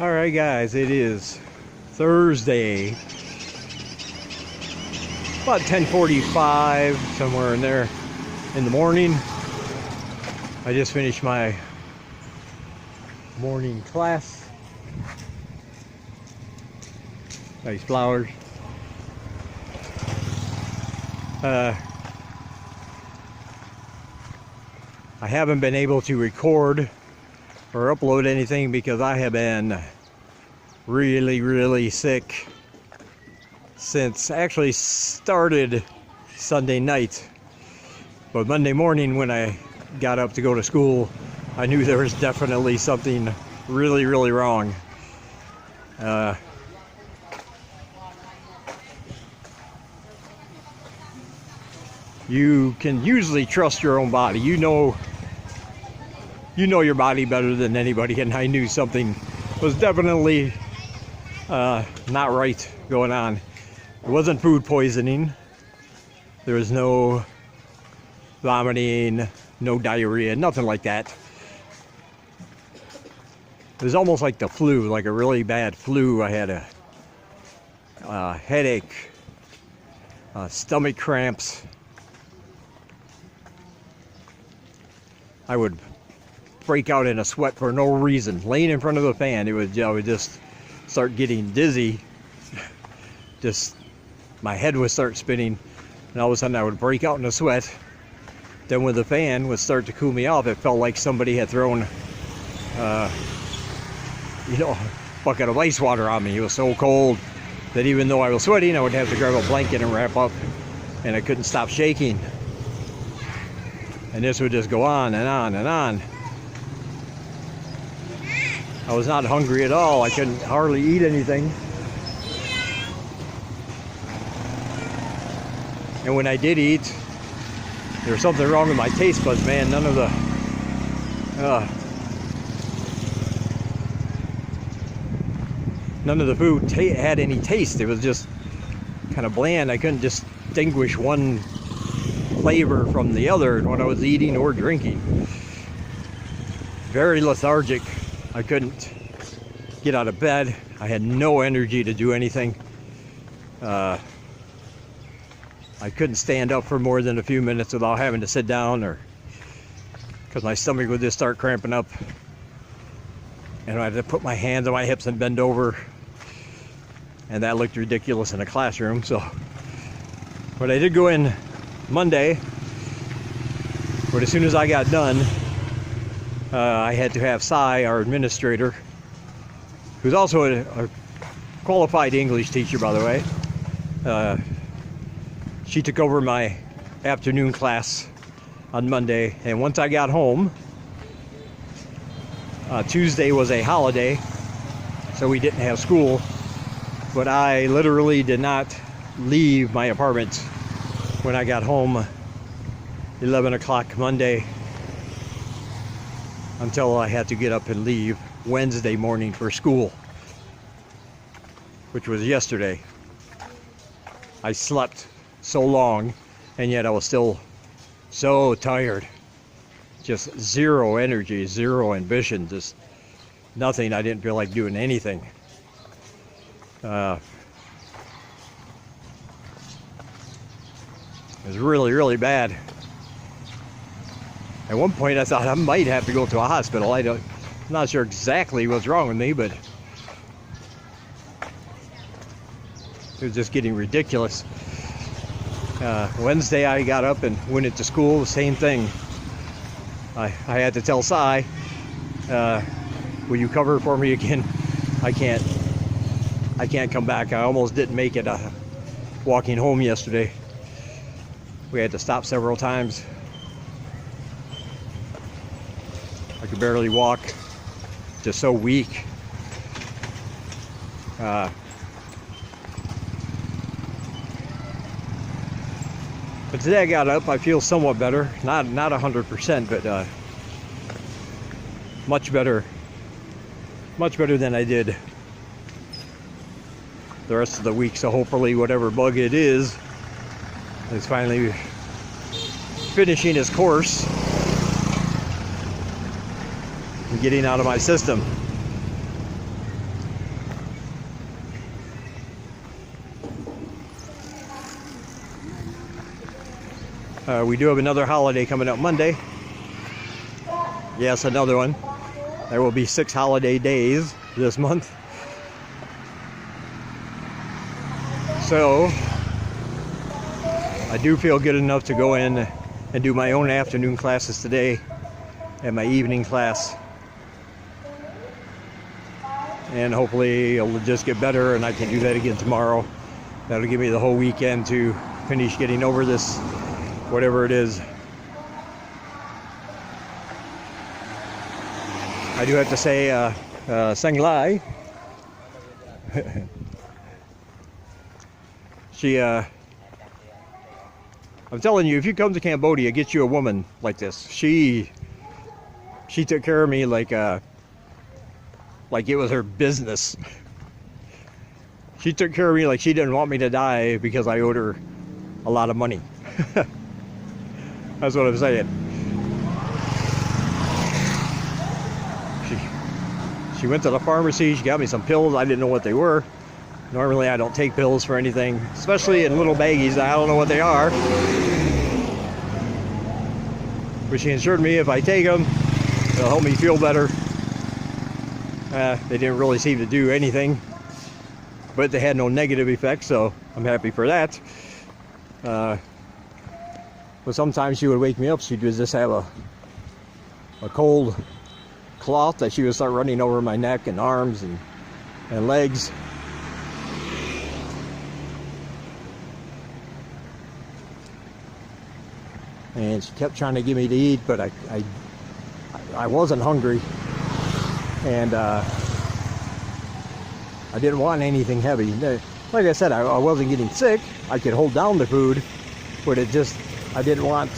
Alright guys, it is Thursday, about 10:45, somewhere in there in the morning. I just finished my morning class. Nice flowers. I haven't been able to record or upload anything because I have been really sick since actually started Sunday night. But Monday morning when I got up to go to school, I knew there was definitely something really wrong. You can usually trust your own body. You know your body better than anybody, and I knew something was definitely not right going on. It wasn't food poisoning. There was no vomiting, no diarrhea, nothing like that. It was almost like the flu, like a really bad flu. I had a headache, stomach cramps. I would break out in a sweat for no reason. Laying in front of the fan, I would just start getting dizzy. Just my head would start spinning, and all of a sudden I would break out in a sweat. Then when the fan would start to cool me off, it felt like somebody had thrown a bucket of ice water on me. It was so cold that even though I was sweating, I would have to grab a blanket and wrap up, and I couldn't stop shaking. And this would just go on and on and on. I was not hungry at all. I couldn't hardly eat anything. And when I did eat, there was something wrong with my taste buds, man. None of the food had any taste. It was just kind of bland. I couldn't distinguish one flavor from the other in what I was eating or drinking. Very lethargic. I couldn't get out of bed. I had no energy to do anything. I couldn't stand up for more than a few minutes without having to sit down, or because my stomach would just start cramping up, and I had to put my hands on my hips and bend over, and that looked ridiculous in a classroom. So, but I did go in Monday, but as soon as I got done, I had to have Cy, our administrator, who's also a qualified English teacher, by the way. She took over my afternoon class on Monday, and once I got home, Tuesday was a holiday, so we didn't have school, but I literally did not leave my apartment when I got home 11 o'clock Monday until I had to get up and leave Wednesday morning for school, which was yesterday. I slept so long, and yet I was still so tired. Just zero energy, zero ambition, just nothing. I didn't feel like doing anything. It was really bad. At one point I thought I might have to go to a hospital. I'm not sure exactly what's wrong with me, but it was just getting ridiculous. Wednesday I got up and went into school, the same thing. I had to tell Cy, will you cover for me again? I can't come back. I almost didn't make it walking home yesterday. We had to stop several times. I could barely walk, just so weak. But today I got up, I feel somewhat better. Not 100%, but much better than I did the rest of the week. So hopefully whatever bug it is finally finishing its course and getting out of my system. We do have another holiday coming up Monday. Yes, another one. There will be 6 holiday days this month. So I do feel good enough to go in and do my own afternoon classes today and my evening class. And hopefully it'll just get better and I can do that again tomorrow. That'll give me the whole weekend to finish getting over this, whatever it is. I do have to say, Sang Lai, I'm telling you, if you come to Cambodia, get you a woman like this. She took care of me like it was her business. She took care of me like she didn't want me to die because I owed her a lot of money. That's what I'm saying. She went to the pharmacy, she got me some pills, I didn't know what they were. Normally I don't take pills for anything, especially in little baggies, I don't know what they are. But she assured me if I take them, it'll help me feel better. They didn't really seem to do anything, but they had no negative effects, so I'm happy for that. But sometimes she would wake me up, she'd just have a cold cloth that she would start running over my neck and arms and legs. And she kept trying to give me to eat, but I wasn't hungry, and I didn't want anything heavy. Like I said, I wasn't getting sick. I could hold down the food, but I didn't want,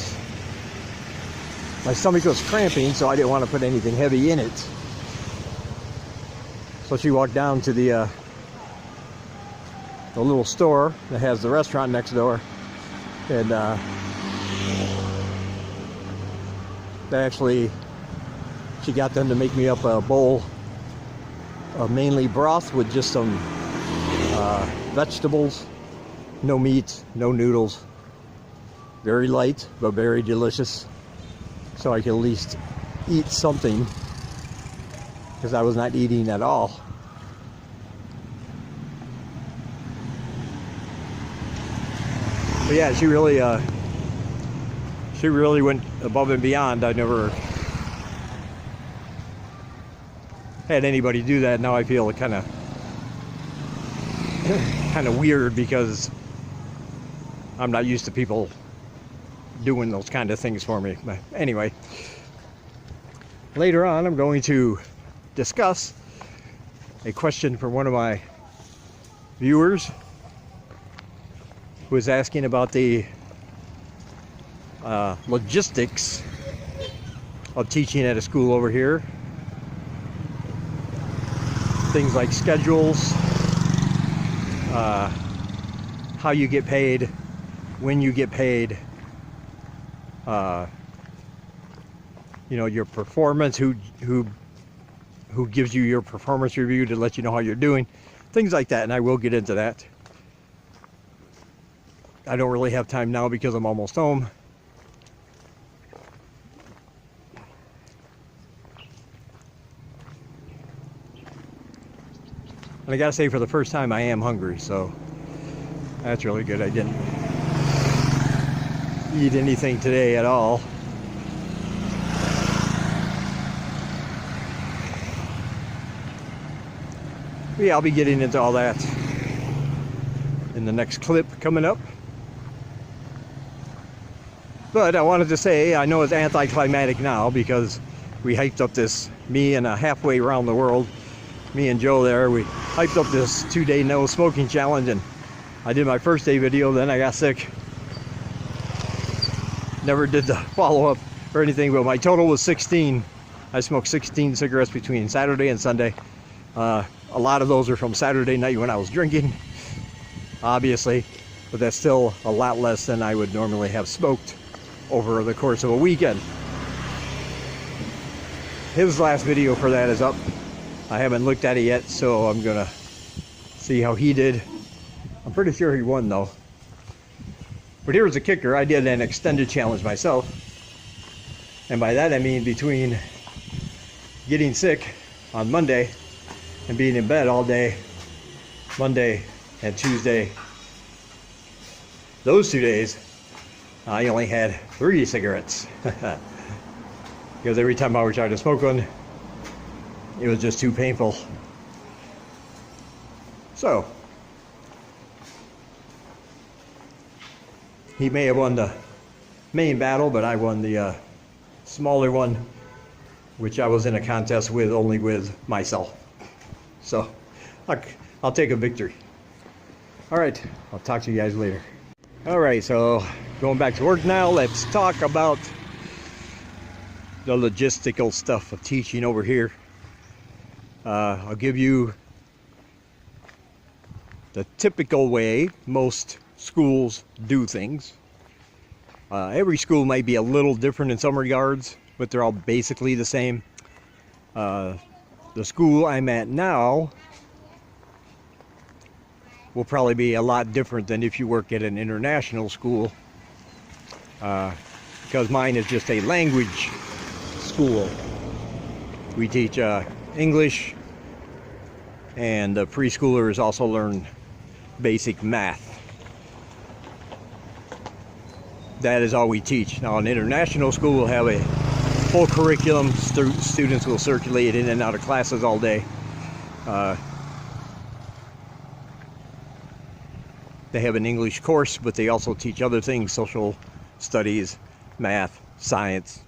my stomach was cramping, so I didn't want to put anything heavy in it. So she walked down to the little store that has the restaurant next door, and she got them to make me up a bowl of mainly broth with just some vegetables, no meat, no noodles. Very light, but very delicious. So I could at least eat something, because I was not eating at all. But yeah, she really went above and beyond. I never had anybody do that. Now I feel kind of weird, because I'm not used to people doing those kind of things for me. But anyway, later on I'm going to discuss a question from one of my viewers who was asking about the logistics of teaching at a school over here. Things like schedules, how you get paid, when you get paid, your performance, who gives you your performance review to let you know how you're doing, things like that. And I will get into that. I don't really have time now because I'm almost home. And I gotta say, for the first time I am hungry, so that's really good. I didn't eat anything today at all. But yeah, I'll be getting into all that in the next clip coming up. But I wanted to say, I know it's anticlimactic now because we hyped up this, me and halfway around the world, me and Joe there, we hyped up this 2-day no smoking challenge, and I did my first day video, then I got sick. Never did the follow-up or anything, but my total was 16. I smoked 16 cigarettes between Saturday and Sunday. A lot of those are from Saturday night when I was drinking, obviously, but that's still a lot less than I would normally have smoked over the course of a weekend. His last video for that is up. I haven't looked at it yet, so I'm gonna see how he did. I'm pretty sure he won though. But here's the kicker. I did an extended challenge myself. And by that I mean between getting sick on Monday and being in bed all day, Monday and Tuesday, those 2 days, I only had 3 cigarettes. Because every time I would try to smoke one, it was just too painful. So, he may have won the main battle, but I won the smaller one, which I was in a contest with, only with myself. So, I'll take a victory. All right, I'll talk to you guys later. All right, so going back to work now, let's talk about the logistical stuff of teaching over here. I'll give you the typical way most schools do things. Every school might be a little different in some regards, but they're all basically the same. The school I'm at now will probably be a lot different than if you work at an international school, because mine is just a language school. We teach English, and the preschoolers also learn basic math. That is all we teach. Now, an international school will have a full curriculum. Students will circulate in and out of classes all day. They have an English course, but they also teach other things: social studies, math, science,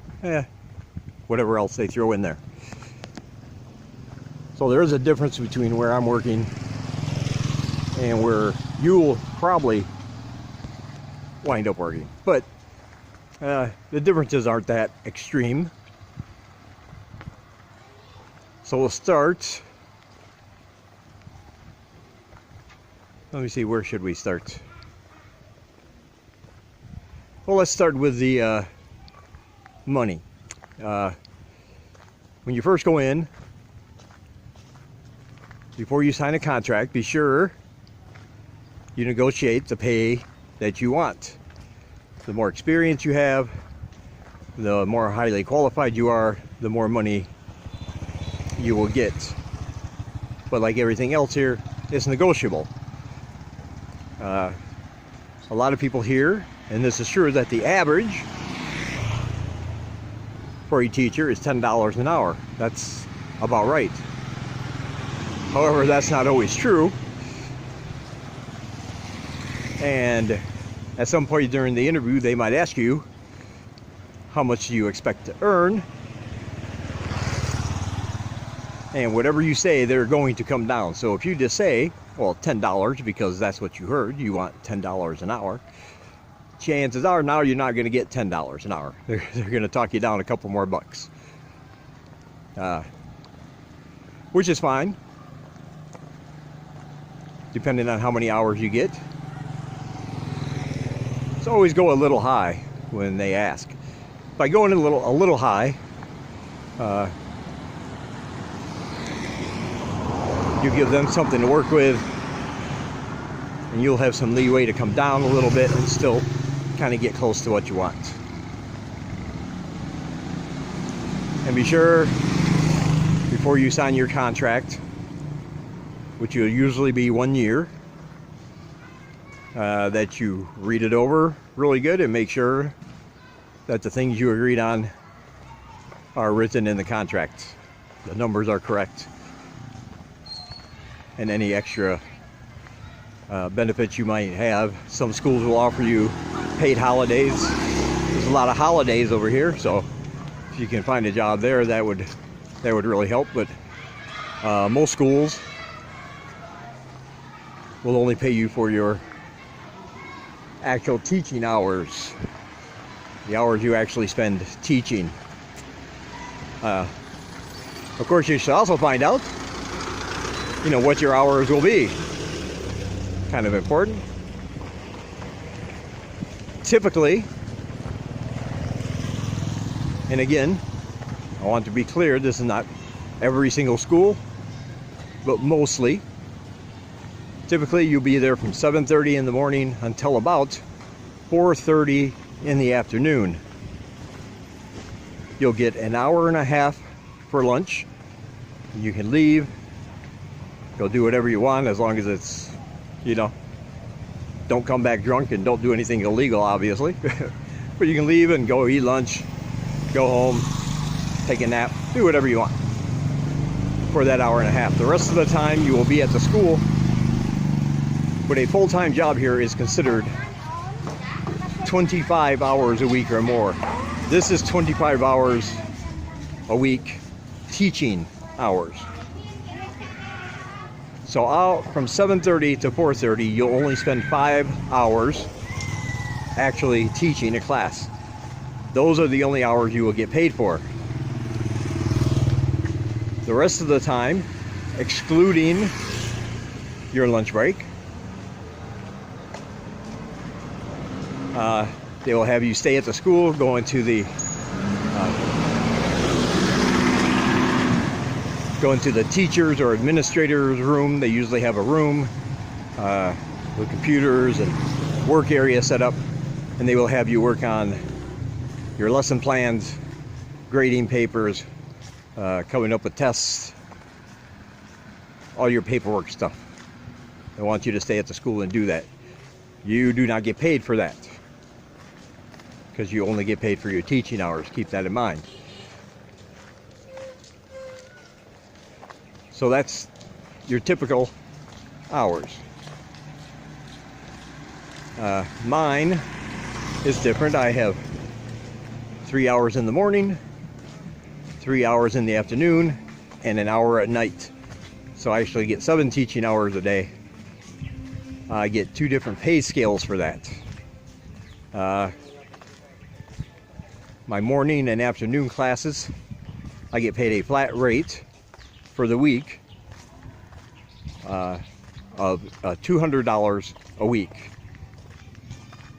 whatever else they throw in there. So there is a difference between where I'm working and where you'll probably wind up working. But the differences aren't that extreme. So we'll start. Let me see, where should we start? Well, let's start with the money. When you first go in, before you sign a contract, be sure you negotiate the pay that you want. The more experience you have, the more highly qualified you are, the more money you will get. But like everything else here, it's negotiable. A lot of people here, and this is sure, that the average for a teacher is $10 an hour. That's about right. However, that's not always true. And at some point during the interview, they might ask you, how much do you expect to earn? And whatever you say, they're going to come down. So if you just say, well, $10, because that's what you heard, you want $10 an hour, chances are now you're not going to get $10 an hour. They're going to talk you down a couple more bucks. Which is fine, depending on how many hours you get. So always go a little high when they ask. By going a little high, you give them something to work with, and you'll have some leeway to come down a little bit and still kind of get close to what you want. And be sure, before you sign your contract, which will usually be 1 year, that you read it over really good and make sure that the things you agreed on are written in the contract. The numbers are correct. And any extra benefits you might have. Some schools will offer you paid holidays. There's a lot of holidays over here, so if you can find a job there, that would really help. But most schools will only pay you for your actual teaching hours, the hours you actually spend teaching. Of course, you should also find out, what your hours will be. Kind of important. Typically, and again, I want to be clear, this is not every single school, but mostly, typically you'll be there from 7:30 in the morning until about 4:30 in the afternoon. You'll get an hour and a half for lunch. You can leave, go do whatever you want, as long as it's, don't come back drunk and don't do anything illegal, obviously. But you can leave and go eat lunch, go home, take a nap, do whatever you want for that hour and a half. The rest of the time you will be at the school. But a full-time job here is considered 25 hours a week or more. This is 25 hours a week teaching hours. So out from 7:30 to 4:30, you'll only spend 5 hours actually teaching a class. Those are the only hours you will get paid for. The rest of the time, excluding your lunch break, they will have you stay at the school, go into the teachers or administrators room. They usually have a room with computers and work area set up, and they will have you work on your lesson plans, grading papers, coming up with tests, all your paperwork stuff. They want you to stay at the school and do that. You do not get paid for that, because you only get paid for your teaching hours. Keep that in mind. So that's your typical hours. Mine is different. I have 3 hours in the morning, 3 hours in the afternoon, and an hour at night. So I actually get 7 teaching hours a day. I get 2 different pay scales for that. My morning and afternoon classes, I get paid a flat rate for the week of $200 a week.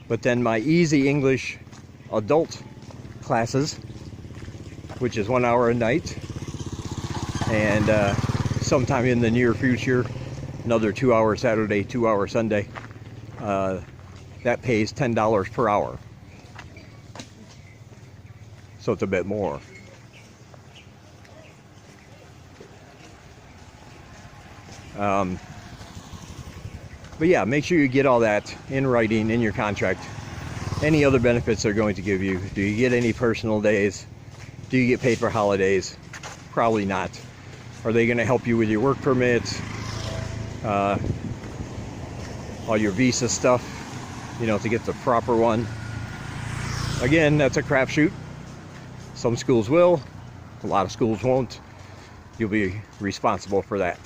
But then my Easy English adult classes, which is 1 hour a night, and sometime in the near future, another 2 hour Saturday, 2 hour Sunday, that pays $10 per hour. So it's a bit more. But yeah, make sure you get all that in writing in your contract. Any other benefits they're going to give you. Do you get any personal days? Do you get paid for holidays? Probably not. Are they going to help you with your work permits? All your visa stuff, to get the proper one. Again, that's a crapshoot. Some schools will, a lot of schools won't. You'll be responsible for that.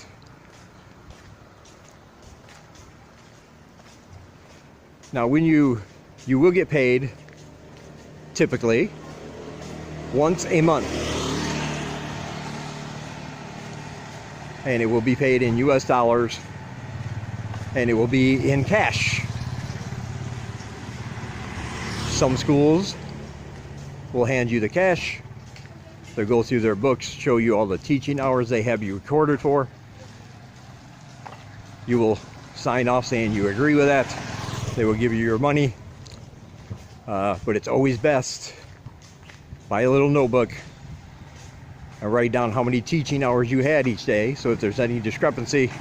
Now, when you will get paid typically once a month, and it will be paid in US dollars, and it will be in cash. Some schools will hand you the cash. They'll go through their books, show you all the teaching hours they have you recorded for. You will sign off saying you agree with that. They will give you your money. But it's always best, buy a little notebook and write down how many teaching hours you had each day, so if there's any discrepancy,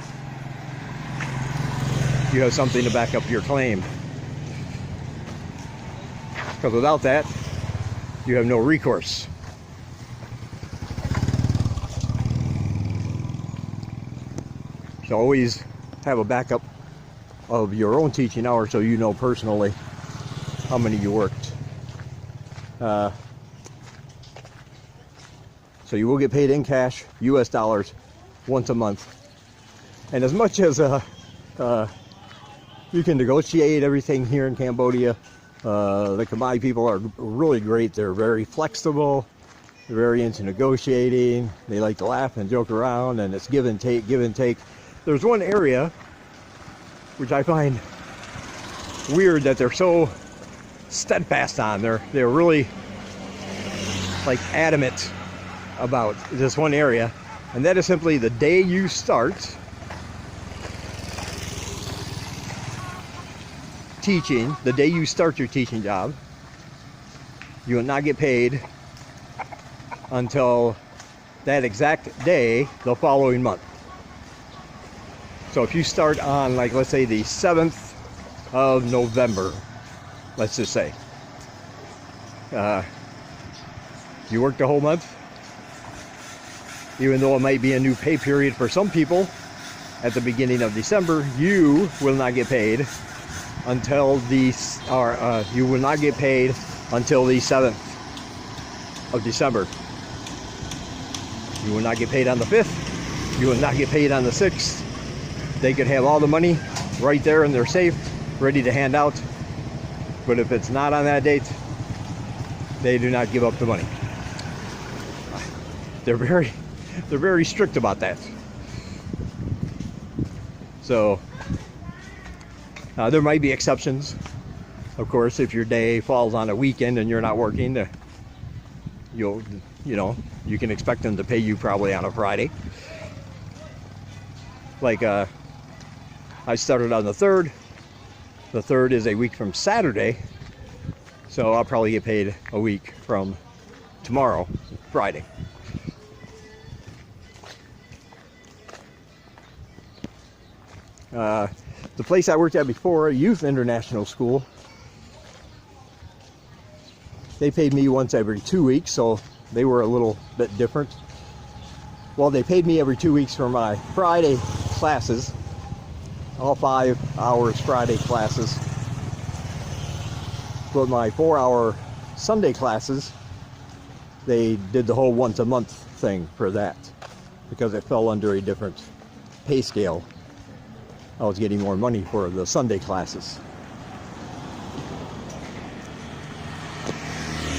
you have something to back up your claim. Because without that, you have no recourse. So always have a backup of your own teaching hours, so you know personally how many you worked. So you will get paid in cash, US dollars, once a month. And as much as you can negotiate everything here in Cambodia, the Khmer people are really great. They're very flexible. They're very into negotiating. They like to laugh and joke around, and it's give and take, give and take. There's one area which I find weird that they're so steadfast on. They're really like adamant about this one area, and that is simply the day you start, teaching, the day you start your teaching job, you will not get paid until that exact day the following month. So if you start on, like, let's say the 7th of November, let's just say, you work the whole month, even though it might be a new pay period for some people at the beginning of December, you will not get paid until you will not get paid until the 7th of December. You will not get paid on the 5th. You will not get paid on the 6th. They could have all the money right there in their safe, ready to hand out. But if it's not on that date, they do not give up the money. They're very strict about that. So there might be exceptions. Of course, if your day falls on a weekend and you're not working, you can expect them to pay you probably on a Friday. Like I started on the 3rd. The 3rd is a week from Saturday, so I'll probably get paid a week from tomorrow, Friday. The place I worked at before, a youth international school, they paid me once every 2 weeks, so they were a little bit different. Well, they paid me every 2 weeks for my Friday classes, all 5 hours Friday classes. But my 4-hour Sunday classes, they did the whole once a month thing for that, because it fell under a different pay scale. I was getting more money for the Sunday classes.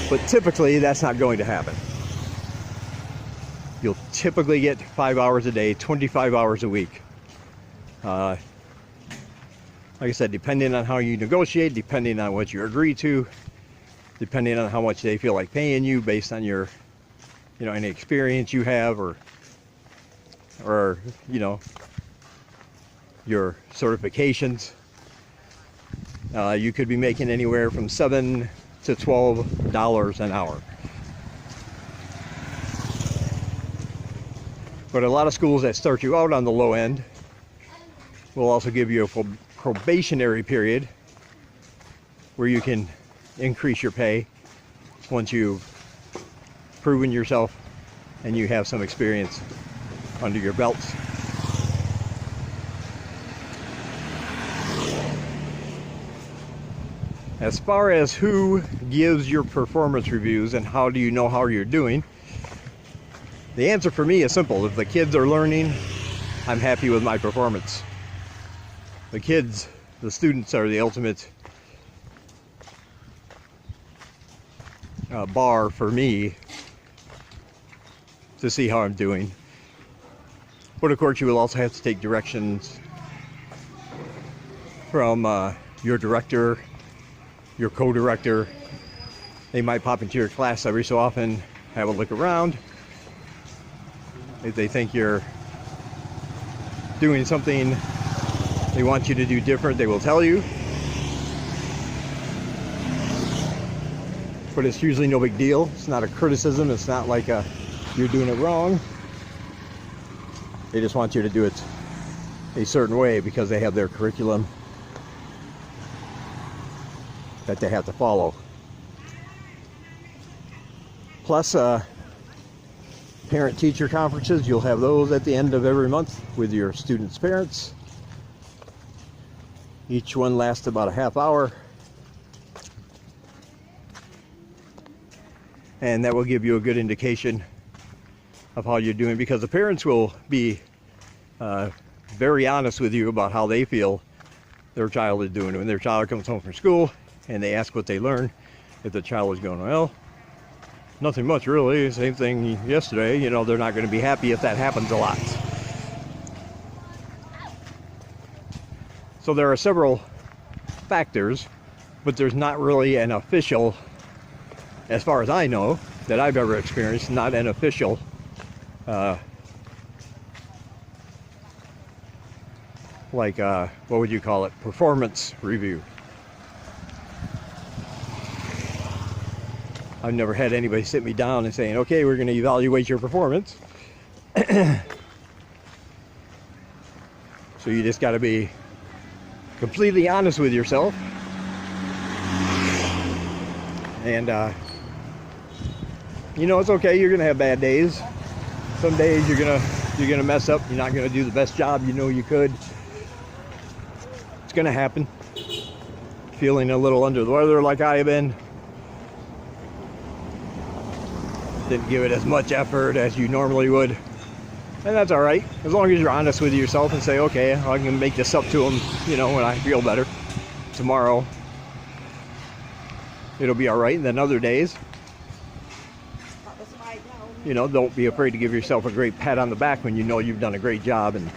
But typically, that's not going to happen. You'll typically get 5 hours a day, 25 hours a week. Like I said, depending on how you negotiate, depending on what you agree to, depending on how much they feel like paying you based on your, any experience you have or your certifications. You could be making anywhere from $7 to $12 an hour. But a lot of schools that start you out on the low end will also give you a probationary period where you can increase your pay once you've proven yourself and you have some experience under your belt. As far as who gives your performance reviews and how do you know how you're doing, the answer for me is simple. If the kids are learning, I'm happy with my performance. The students are the ultimate bar for me to see how I'm doing. But of course, you will also have to take directions from your director, your co-director. They might pop into your class every so often, have a look around. If they think you're doing something they want you to do different, they will tell you. But it's usually no big deal. It's not a criticism. It's not like you're doing it wrong. They just want you to do it a certain way because they have their curriculum that they have to follow. Plus, parent-teacher conferences, you'll have those at the end of every month with your students' parents. Each one lasts about a half hour. And that will give you a good indication of how you're doing, because the parents will be very honest with you about how they feel their child is doing. When their child comes home from school and they ask what they learned, if the child is going, well, nothing much really, same thing yesterday, they're not going to be happy if that happens a lot. So there are several factors, but there's not really an official, as far as I know, that I've ever experienced, not an official what would you call it, performance review. I've never had anybody sit me down and saying, okay, we're going to evaluate your performance. So you just got to be completely honest with yourself. And you know, it's okay. You're gonna have bad days. Some days you're gonna mess up. You're not gonna do the best job you know you could. It's gonna happen. Feeling a little under the weather like I have been. Didn't give it as much effort as you normally would. And that's all right, as long as you're honest with yourself and say, okay, I can make this up to them, you know, when I feel better. Tomorrow, it'll be all right. And then other days, you know, don't be afraid to give yourself a great pat on the back when you know you've done a great job and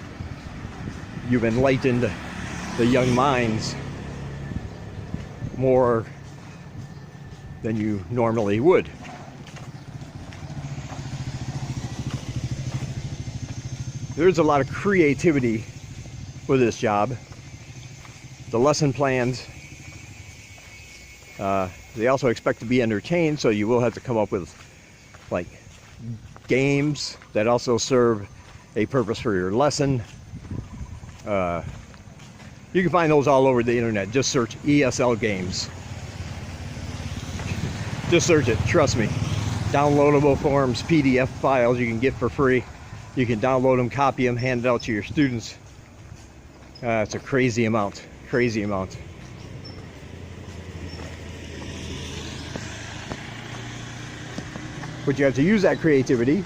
you've enlightened the young minds more than you normally would. There's a lot of creativity with this job. The lesson plans, they also expect to be entertained, so you will have to come up with like games that also serve a purpose for your lesson. You can find those all over the internet. Just search ESL games. Just search it, trust me. Downloadable forms, PDF files you can get for free. You can download them, copy them, hand it out to your students. It's a crazy amount, crazy amount. But you have to use that creativity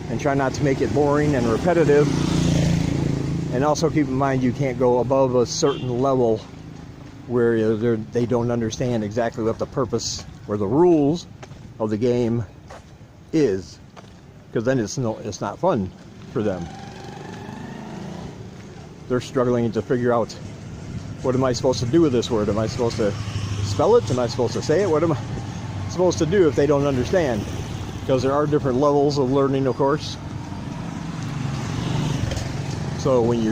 and try not to make it boring and repetitive. And also keep in mind you can't go above a certain level where they don't understand exactly what the purpose or the rules of the game is. Because then it's not fun for them. They're struggling to figure out, what am I supposed to do with this word? Am I supposed to spell it? Am I supposed to say it? What am I supposed to do if they don't understand? Because there are different levels of learning, of course. So when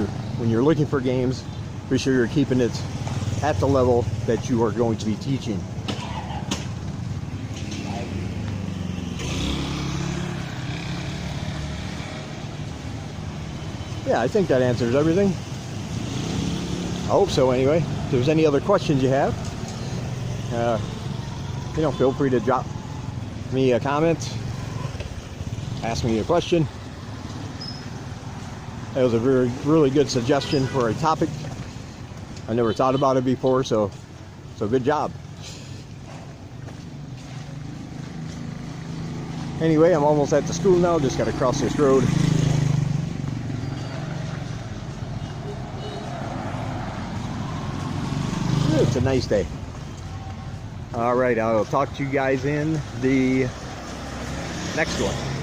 you're looking for games, be sure you're keeping it at the level that you are going to be teaching. Yeah, I think that answers everything. I hope so anyway. If there's any other questions you have, you know, feel free to drop me a comment, ask me a question. That was a really good suggestion for a topic. I never thought about it before, so good job. Anyway, I'm almost at the school now, just got to cross this road. It's a nice day. All right, I'll talk to you guys in the next one.